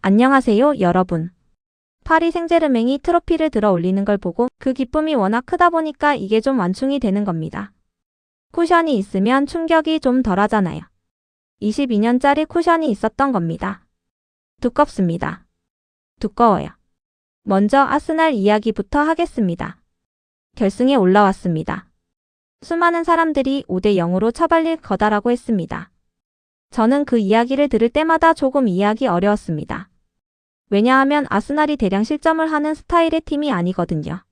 안녕하세요, 여러분. 파리 생제르맹이 트로피를 들어 올리는 걸 보고 그 기쁨이 워낙 크다 보니까 이게 좀 완충이 되는 겁니다. 쿠션이 있으면 충격이 좀 덜하잖아요. 22년짜리 쿠션이 있었던 겁니다. 두껍습니다. 두꺼워요. 먼저 아스날 이야기부터 하겠습니다. 결승에 올라왔습니다. 수많은 사람들이 5대0으로 처발릴 거다라고 했습니다. 저는 그 이야기를 들을 때마다 조금 이해하기 어려웠습니다. 왜냐하면 아스날이 대량 실점을 하는 스타일의 팀이 아니거든요.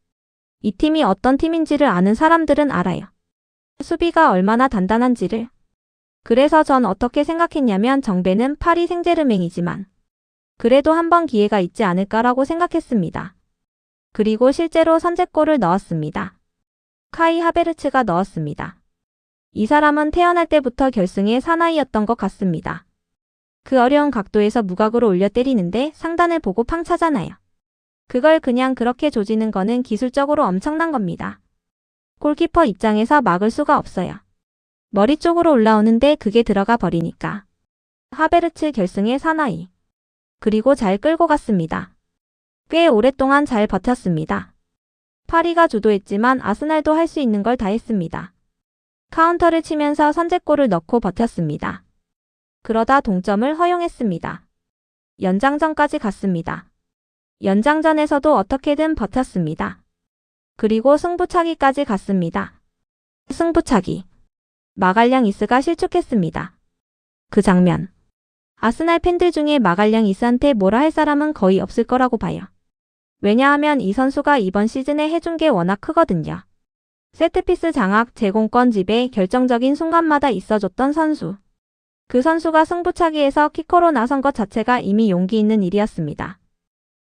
이 팀이 어떤 팀인지를 아는 사람들은 알아요. 수비가 얼마나 단단한지를. 그래서 전 어떻게 생각했냐면 정배는 파리 생제르맹이지만 그래도 한 번 기회가 있지 않을까라고 생각했습니다. 그리고 실제로 선제골을 넣었습니다. 카이 하베르츠가 넣었습니다. 이 사람은 태어날 때부터 결승의 사나이였던 것 같습니다. 그 어려운 각도에서 무각으로 올려 때리는데 상단을 보고 팡 차잖아요. 그걸 그냥 그렇게 조지는 거는 기술적으로 엄청난 겁니다. 골키퍼 입장에서 막을 수가 없어요. 머리 쪽으로 올라오는데 그게 들어가 버리니까. 하베르츠 결승의 사나이. 그리고 잘 끌고 갔습니다. 꽤 오랫동안 잘 버텼습니다. 파리가 주도했지만 아스날도 할 수 있는 걸 다 했습니다. 카운터를 치면서 선제골을 넣고 버텼습니다. 그러다 동점을 허용했습니다. 연장전까지 갔습니다. 연장전에서도 어떻게든 버텼습니다. 그리고 승부차기까지 갔습니다. 승부차기. 마갈량이스가 실축했습니다. 그 장면. 아스날 팬들 중에 마갈량이스한테 뭐라 할 사람은 거의 없을 거라고 봐요. 왜냐하면 이 선수가 이번 시즌에 해준 게 워낙 크거든요. 세트피스 장악, 제공권 지배, 결정적인 순간마다 있어줬던 선수. 그 선수가 승부차기에서 키커로 나선 것 자체가 이미 용기 있는 일이었습니다.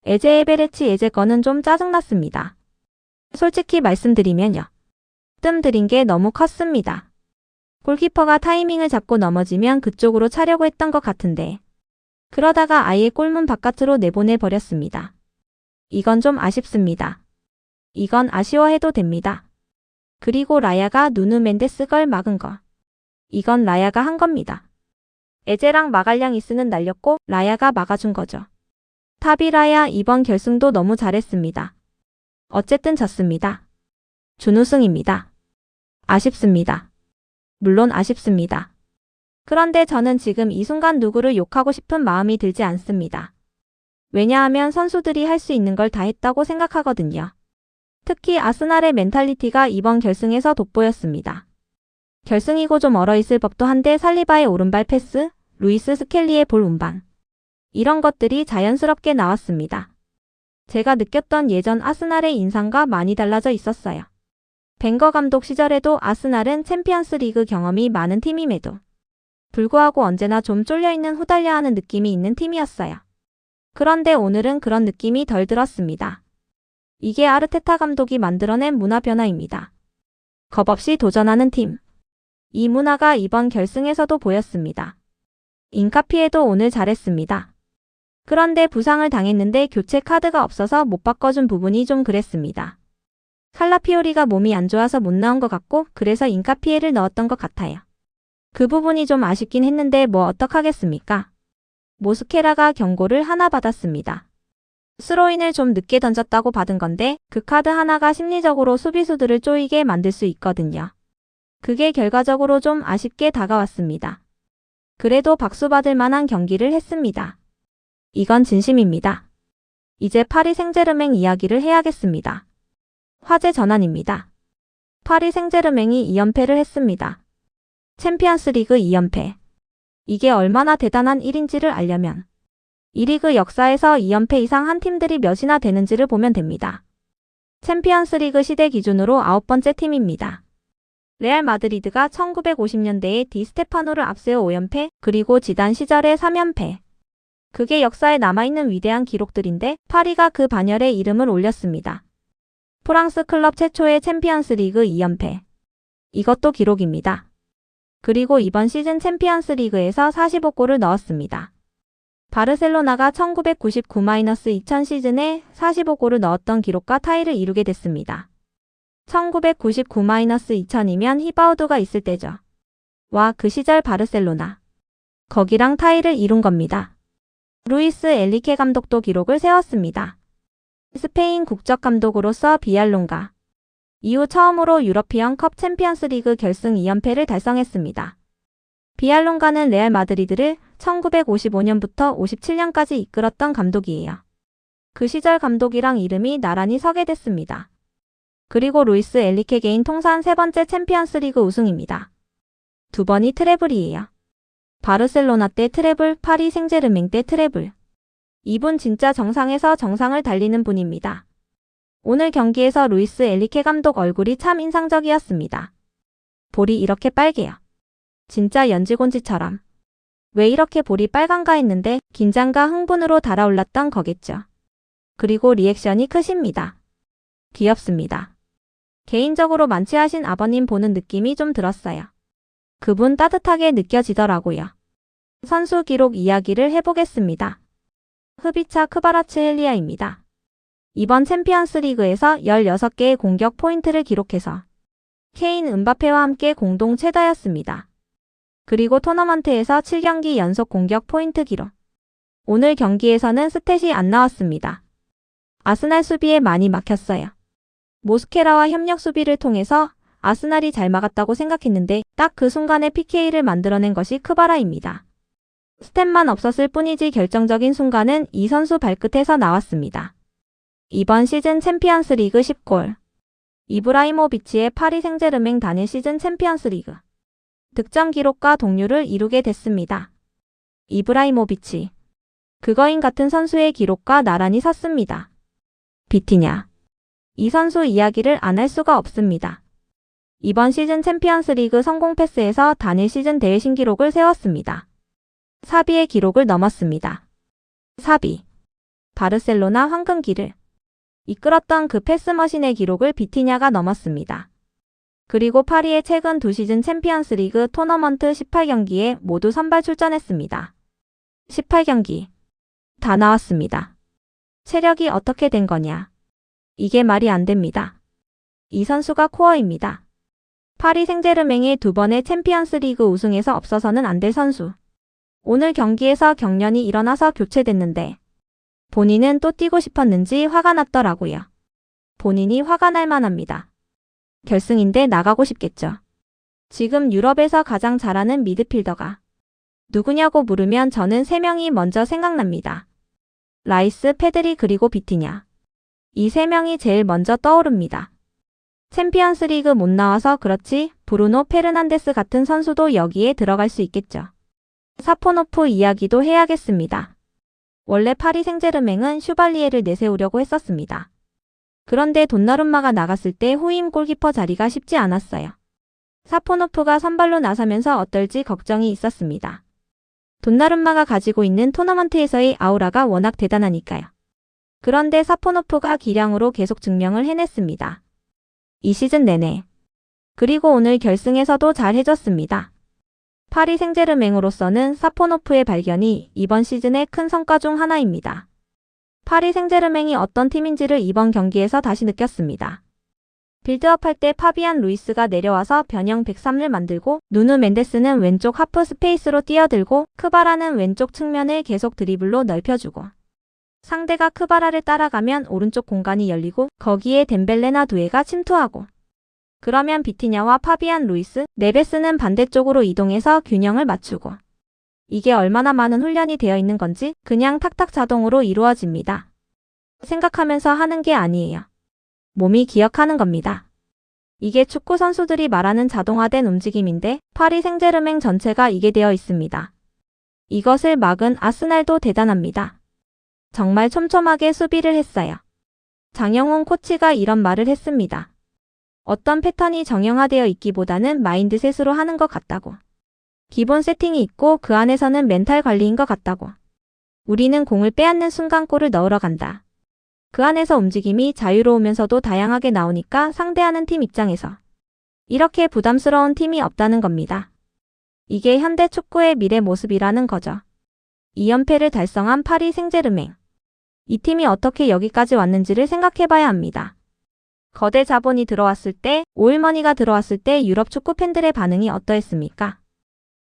에제 에베레치 에제 거는 좀 짜증났습니다. 솔직히 말씀드리면요. 뜸 들인 게 너무 컸습니다. 골키퍼가 타이밍을 잡고 넘어지면 그쪽으로 차려고 했던 것 같은데 그러다가 아예 골문 바깥으로 내보내버렸습니다. 이건 좀 아쉽습니다. 이건 아쉬워해도 됩니다. 그리고 라야가 누누 멘데스 걸 막은 거. 이건 라야가 한 겁니다. 에제랑 마갈량이스는 날렸고 라야가 막아준 거죠. 타비라야 이번 결승도 너무 잘했습니다. 어쨌든 졌습니다. 준우승입니다. 아쉽습니다. 물론 아쉽습니다. 그런데 저는 지금 이 순간 누구를 욕하고 싶은 마음이 들지 않습니다. 왜냐하면 선수들이 할 수 있는 걸 다 했다고 생각하거든요. 특히 아스날의 멘탈리티가 이번 결승에서 돋보였습니다. 결승이고 좀 얼어있을 법도 한데 살리바의 오른발 패스, 루이스 스켈리의 볼 운반. 이런 것들이 자연스럽게 나왔습니다. 제가 느꼈던 예전 아스날의 인상과 많이 달라져 있었어요. 벵거 감독 시절에도 아스날은 챔피언스 리그 경험이 많은 팀임에도 불구하고 언제나 좀 쫄려있는 후달려하는 느낌이 있는 팀이었어요. 그런데 오늘은 그런 느낌이 덜 들었습니다. 이게 아르테타 감독이 만들어낸 문화 변화입니다. 겁없이 도전하는 팀. 이 문화가 이번 결승에서도 보였습니다. 인카피에도 오늘 잘했습니다. 그런데 부상을 당했는데 교체 카드가 없어서 못 바꿔준 부분이 좀 그랬습니다. 칼라피오리가 몸이 안 좋아서 못 나온 것 같고 그래서 인카피에를 넣었던 것 같아요. 그 부분이 좀 아쉽긴 했는데 뭐 어떡하겠습니까? 모스케라가 경고를 하나 받았습니다. 스로인을 좀 늦게 던졌다고 받은 건데 그 카드 하나가 심리적으로 수비수들을 쪼이게 만들 수 있거든요. 그게 결과적으로 좀 아쉽게 다가왔습니다. 그래도 박수 받을 만한 경기를 했습니다. 이건 진심입니다. 이제 파리 생제르맹 이야기를 해야겠습니다. 화제 전환입니다. 파리 생제르맹이 2연패를 했습니다. 챔피언스 리그 2연패. 이게 얼마나 대단한 일인지를 알려면 이 리그 역사에서 2연패 이상 한 팀들이 몇이나 되는지를 보면 됩니다. 챔피언스 리그 시대 기준으로 9번째 팀입니다. 레알 마드리드가 1950년대에 디 스테파노를 앞세워 5연패, 그리고 지단 시절에 3연패. 그게 역사에 남아있는 위대한 기록들인데 파리가 그 반열에 이름을 올렸습니다. 프랑스 클럽 최초의 챔피언스 리그 2연패. 이것도 기록입니다. 그리고 이번 시즌 챔피언스 리그에서 45골을 넣었습니다. 바르셀로나가 1999-2000 시즌에 45골을 넣었던 기록과 타이를 이루게 됐습니다. 1999-2000이면 히바우드가 있을 때죠. 와, 그 시절 바르셀로나. 거기랑 타이를 이룬 겁니다. 루이스 엘리케 감독도 기록을 세웠습니다. 스페인 국적 감독으로서 비알론가 이후 처음으로 유러피언 컵 챔피언스 리그 결승 2연패를 달성했습니다. 비알론가는 레알 마드리드를 1955년부터 57년까지 이끌었던 감독이에요. 그 시절 감독이랑 이름이 나란히 서게 됐습니다. 그리고 루이스 엘리케 개인 통산 3번째 챔피언스 리그 우승입니다. 2번이 트래블이에요. 바르셀로나 때 트래블, 파리 생제르맹 때 트래블. 이분 진짜 정상에서 정상을 달리는 분입니다. 오늘 경기에서 루이스 엘리케 감독 얼굴이 참 인상적이었습니다. 볼이 이렇게 빨개요. 진짜 연지곤지처럼. 왜 이렇게 볼이 빨간가 했는데 긴장과 흥분으로 달아올랐던 거겠죠. 그리고 리액션이 크십니다. 귀엽습니다. 개인적으로 만취하신 아버님 보는 느낌이 좀 들었어요. 그분 따뜻하게 느껴지더라고요. 선수 기록 이야기를 해보겠습니다. 흡이차 크바라츠헬리아입니다. 이번 챔피언스 리그에서 16개의 공격 포인트를 기록해서 케인 은바페와 함께 공동 최다였습니다. 그리고 토너먼트에서 7경기 연속 공격 포인트 기록. 오늘 경기에서는 스탯이 안 나왔습니다. 아스날 수비에 많이 막혔어요. 모스케라와 협력 수비를 통해서 아스날이 잘 막았다고 생각했는데 딱 그 순간에 PK를 만들어낸 것이 크바라입니다. 스탯만 없었을 뿐이지 결정적인 순간은 이 선수 발끝에서 나왔습니다. 이번 시즌 챔피언스 리그 10골. 이브라이모비치의 파리 생제르맹 단일 시즌 챔피언스 리그 득점 기록과 동률을 이루게 됐습니다. 이브라이모비치. 그거인 같은 선수의 기록과 나란히 섰습니다. 비티냐. 이 선수 이야기를 안 할 수가 없습니다. 이번 시즌 챔피언스 리그 성공 패스에서 단일 시즌 대회 신기록을 세웠습니다. 사비의 기록을 넘었습니다. 사비. 바르셀로나 황금기를 이끌었던 그 패스머신의 기록을 비티냐가 넘었습니다. 그리고 파리의 최근 2시즌 챔피언스 리그 토너먼트 18경기에 모두 선발 출전했습니다. 18경기. 다 나왔습니다. 체력이 어떻게 된 거냐. 이게 말이 안 됩니다. 이 선수가 코어입니다. 파리 생제르맹의 2번의 챔피언스 리그 우승에서 없어서는 안 될 선수. 오늘 경기에서 경련이 일어나서 교체됐는데 본인은 또 뛰고 싶었는지 화가 났더라고요. 본인이 화가 날 만합니다. 결승인데 나가고 싶겠죠. 지금 유럽에서 가장 잘하는 미드필더가 누구냐고 물으면 저는 3명이 먼저 생각납니다. 라이스, 페드리 그리고 비티냐. 이 3명이 제일 먼저 떠오릅니다. 챔피언스 리그 못 나와서 그렇지 브루노 페르난데스 같은 선수도 여기에 들어갈 수 있겠죠. 사포노프 이야기도 해야겠습니다. 원래 파리 생제르맹은 슈발리에를 내세우려고 했었습니다. 그런데 돈나룸마가 나갔을 때 후임 골키퍼 자리가 쉽지 않았어요. 사포노프가 선발로 나서면서 어떨지 걱정이 있었습니다. 돈나룸마가 가지고 있는 토너먼트에서의 아우라가 워낙 대단하니까요. 그런데 사포노프가 기량으로 계속 증명을 해냈습니다. 이 시즌 내내. 그리고 오늘 결승에서도 잘 해줬습니다. 파리 생제르맹으로서는 사포노프의 발견이 이번 시즌의 큰 성과 중 하나입니다. 파리 생제르맹이 어떤 팀인지를 이번 경기에서 다시 느꼈습니다. 빌드업할 때 파비안 루이스가 내려와서 변형 103을 만들고 누누 멘데스는 왼쪽 하프 스페이스로 뛰어들고 크바라는 왼쪽 측면을 계속 드리블로 넓혀주고 상대가 크바라를 따라가면 오른쪽 공간이 열리고 거기에 덴벨레나 두에가 침투하고 그러면 비티냐와 파비안 루이스, 네베스는 반대쪽으로 이동해서 균형을 맞추고 이게 얼마나 많은 훈련이 되어 있는 건지 그냥 탁탁 자동으로 이루어집니다. 생각하면서 하는 게 아니에요. 몸이 기억하는 겁니다. 이게 축구 선수들이 말하는 자동화된 움직임인데 파리 생제르맹 전체가 이게 되어 있습니다. 이것을 막은 아스날도 대단합니다. 정말 촘촘하게 수비를 했어요. 장영훈 코치가 이런 말을 했습니다. 어떤 패턴이 정형화되어 있기보다는 마인드셋으로 하는 것 같다고. 기본 세팅이 있고 그 안에서는 멘탈 관리인 것 같다고. 우리는 공을 빼앗는 순간 골을 넣으러 간다. 그 안에서 움직임이 자유로우면서도 다양하게 나오니까 상대하는 팀 입장에서 이렇게 부담스러운 팀이 없다는 겁니다. 이게 현대 축구의 미래 모습이라는 거죠. 2연패를 달성한 파리 생제르맹. 이 팀이 어떻게 여기까지 왔는지를 생각해봐야 합니다. 거대 자본이 들어왔을 때, 오일머니가 들어왔을 때 유럽 축구 팬들의 반응이 어떠했습니까?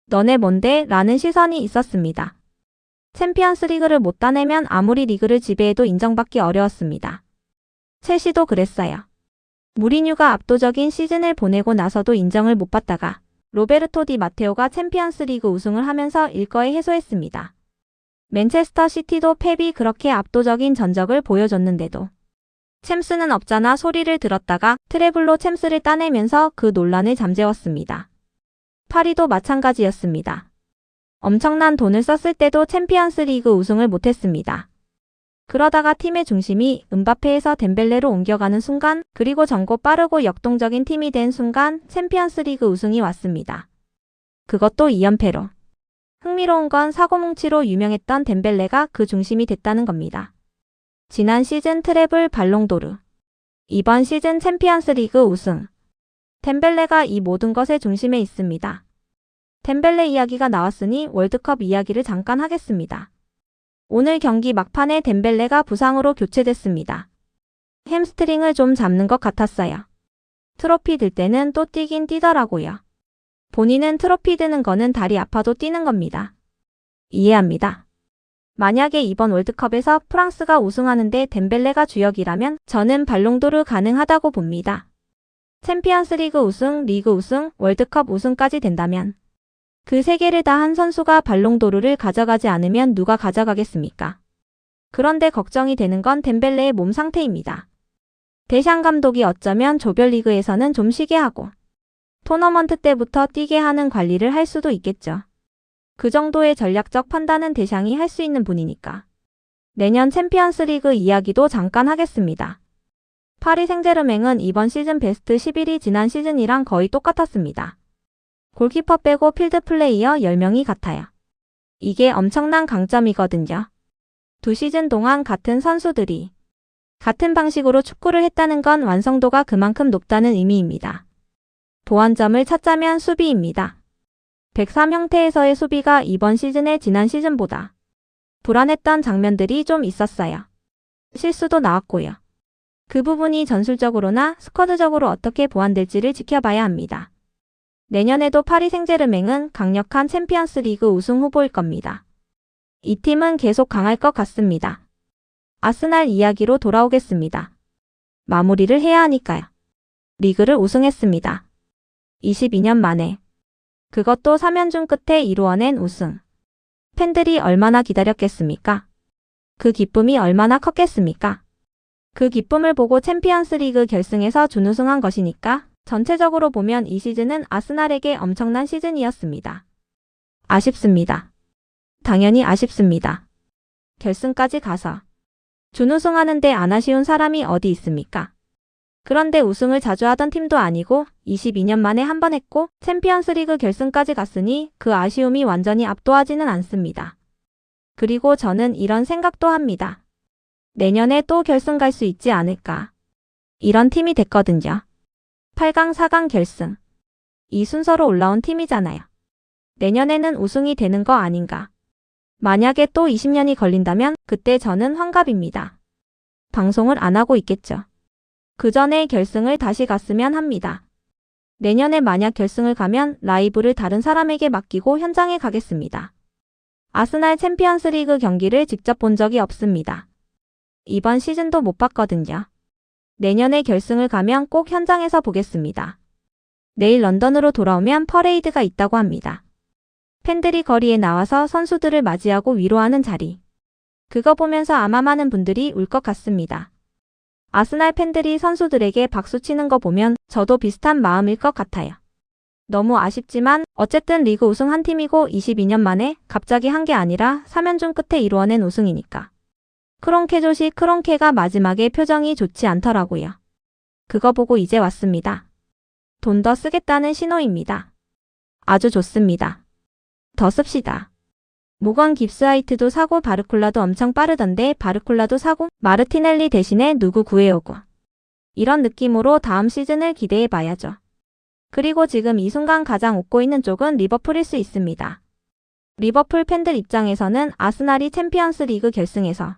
너네 뭔데? 라는 시선이 있었습니다. 챔피언스 리그를 못 따내면 아무리 리그를 지배해도 인정받기 어려웠습니다. 첼시도 그랬어요. 무리뉴가 압도적인 시즌을 보내고 나서도 인정을 못 받다가 로베르토 디 마테오가 챔피언스 리그 우승을 하면서 일거에 해소했습니다. 맨체스터 시티도 펩이 그렇게 압도적인 전적을 보여줬는데도 챔스는 없잖아 소리를 들었다가 트래블로 챔스를 따내면서 그 논란을 잠재웠습니다. 파리도 마찬가지였습니다. 엄청난 돈을 썼을 때도 챔피언스 리그 우승을 못했습니다. 그러다가 팀의 중심이 음바페에서 덴벨레로 옮겨가는 순간, 그리고 젊고 빠르고 역동적인 팀이 된 순간 챔피언스 리그 우승이 왔습니다. 그것도 2연패로. 흥미로운 건 사고뭉치로 유명했던 덴벨레가 그 중심이 됐다는 겁니다. 지난 시즌 트래블 발롱도르, 이번 시즌 챔피언스 리그 우승. 덴벨레가 이 모든 것의 중심에 있습니다. 덴벨레 이야기가 나왔으니 월드컵 이야기를 잠깐 하겠습니다. 오늘 경기 막판에 덴벨레가 부상으로 교체됐습니다. 햄스트링을 좀 잡는 것 같았어요. 트로피 들 때는 또 뛰긴 뛰더라고요. 본인은 트로피 드는 거는 다리 아파도 뛰는 겁니다. 이해합니다. 만약에 이번 월드컵에서 프랑스가 우승하는데 덴벨레가 주역이라면 저는 발롱도르 가능하다고 봅니다. 챔피언스 리그 우승, 리그 우승, 월드컵 우승까지 된다면 그 세 개를 다 한 선수가 발롱도르를 가져가지 않으면 누가 가져가겠습니까? 그런데 걱정이 되는 건 덴벨레의 몸 상태입니다. 데샹 감독이 어쩌면 조별리그에서는 좀 쉬게 하고 토너먼트 때부터 뛰게 하는 관리를 할 수도 있겠죠. 그 정도의 전략적 판단은 데샹이 할 수 있는 분이니까. 내년 챔피언스 리그 이야기도 잠깐 하겠습니다. 파리 생제르맹은 이번 시즌 베스트 11이 지난 시즌이랑 거의 똑같았습니다. 골키퍼 빼고 필드 플레이어 10명이 같아요. 이게 엄청난 강점이거든요. 두 시즌 동안 같은 선수들이 같은 방식으로 축구를 했다는 건 완성도가 그만큼 높다는 의미입니다. 보완점을 찾자면 수비입니다. 103 형태에서의 수비가 이번 시즌에 지난 시즌보다 불안했던 장면들이 좀 있었어요. 실수도 나왔고요. 그 부분이 전술적으로나 스쿼드적으로 어떻게 보완될지를 지켜봐야 합니다. 내년에도 파리 생제르맹은 강력한 챔피언스 리그 우승 후보일 겁니다. 이 팀은 계속 강할 것 같습니다. 아스날 이야기로 돌아오겠습니다. 마무리를 해야 하니까요. 리그를 우승했습니다. 22년 만에. 그것도 3연중 끝에 이루어낸 우승. 팬들이 얼마나 기다렸겠습니까? 그 기쁨이 얼마나 컸겠습니까? 그 기쁨을 보고 챔피언스 리그 결승에서 준우승한 것이니까 전체적으로 보면 이 시즌은 아스날에게 엄청난 시즌이었습니다. 아쉽습니다. 당연히 아쉽습니다. 결승까지 가서 준우승하는데 안 아쉬운 사람이 어디 있습니까? 그런데 우승을 자주 하던 팀도 아니고 22년 만에 한 번 했고 챔피언스 리그 결승까지 갔으니 그 아쉬움이 완전히 압도하지는 않습니다. 그리고 저는 이런 생각도 합니다. 내년에 또 결승 갈 수 있지 않을까. 이런 팀이 됐거든요. 8강, 4강 결승. 이 순서로 올라온 팀이잖아요. 내년에는 우승이 되는 거 아닌가. 만약에 또 20년이 걸린다면 그때 저는 환갑입니다. 방송을 안 하고 있겠죠. 그 전에 결승을 다시 갔으면 합니다. 내년에 만약 결승을 가면 라이브를 다른 사람에게 맡기고 현장에 가겠습니다. 아스날 챔피언스 리그 경기를 직접 본 적이 없습니다. 이번 시즌도 못 봤거든요. 내년에 결승을 가면 꼭 현장에서 보겠습니다. 내일 런던으로 돌아오면 퍼레이드가 있다고 합니다. 팬들이 거리에 나와서 선수들을 맞이하고 위로하는 자리. 그거 보면서 아마 많은 분들이 울 것 같습니다. 아스날 팬들이 선수들에게 박수 치는 거 보면 저도 비슷한 마음일 것 같아요. 너무 아쉽지만 어쨌든 리그 우승 한 팀이고 22년 만에 갑자기 한 게 아니라 3연중 끝에 이루어낸 우승이니까. 크론케 조시 크론케가 마지막에 표정이 좋지 않더라고요. 그거 보고 이제 왔습니다. 돈 더 쓰겠다는 신호입니다. 아주 좋습니다. 더 씁시다. 모건 깁스하이트도 사고 바르콜라도 엄청 빠르던데 바르콜라도 사고 마르티넬리 대신에 누구 구해오고. 이런 느낌으로 다음 시즌을 기대해 봐야죠. 그리고 지금 이 순간 가장 웃고 있는 쪽은 리버풀일 수 있습니다. 리버풀 팬들 입장에서는 아스날이 챔피언스 리그 결승에서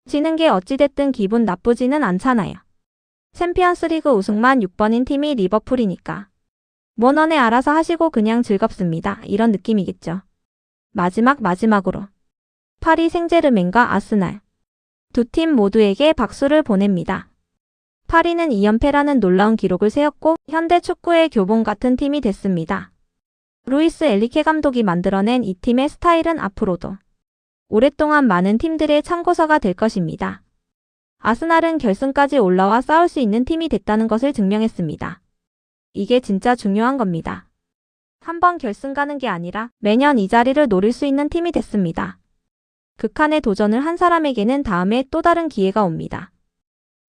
지는 게 어찌됐든 기분 나쁘지는 않잖아요. 챔피언스 리그 우승만 6번인 팀이 리버풀이니까. 뭐 너네 알아서 하시고 그냥 즐겁습니다. 이런 느낌이겠죠. 마지막으로 파리 생제르맹과 아스날. 두 팀 모두에게 박수를 보냅니다. 파리는 2연패라는 놀라운 기록을 세웠고 현대 축구의 교본 같은 팀이 됐습니다. 루이스 엘리케 감독이 만들어낸 이 팀의 스타일은 앞으로도 오랫동안 많은 팀들의 참고서가 될 것입니다. 아스날은 결승까지 올라와 싸울 수 있는 팀이 됐다는 것을 증명했습니다. 이게 진짜 중요한 겁니다. 한 번 결승 가는 게 아니라 매년 이 자리를 노릴 수 있는 팀이 됐습니다. 극한의 도전을 한 사람에게는 다음에 또 다른 기회가 옵니다.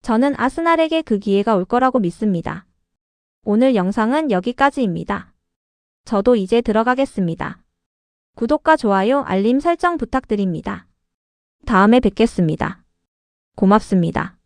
저는 아스날에게 그 기회가 올 거라고 믿습니다. 오늘 영상은 여기까지입니다. 저도 이제 들어가겠습니다. 구독과 좋아요, 알림 설정 부탁드립니다. 다음에 뵙겠습니다. 고맙습니다.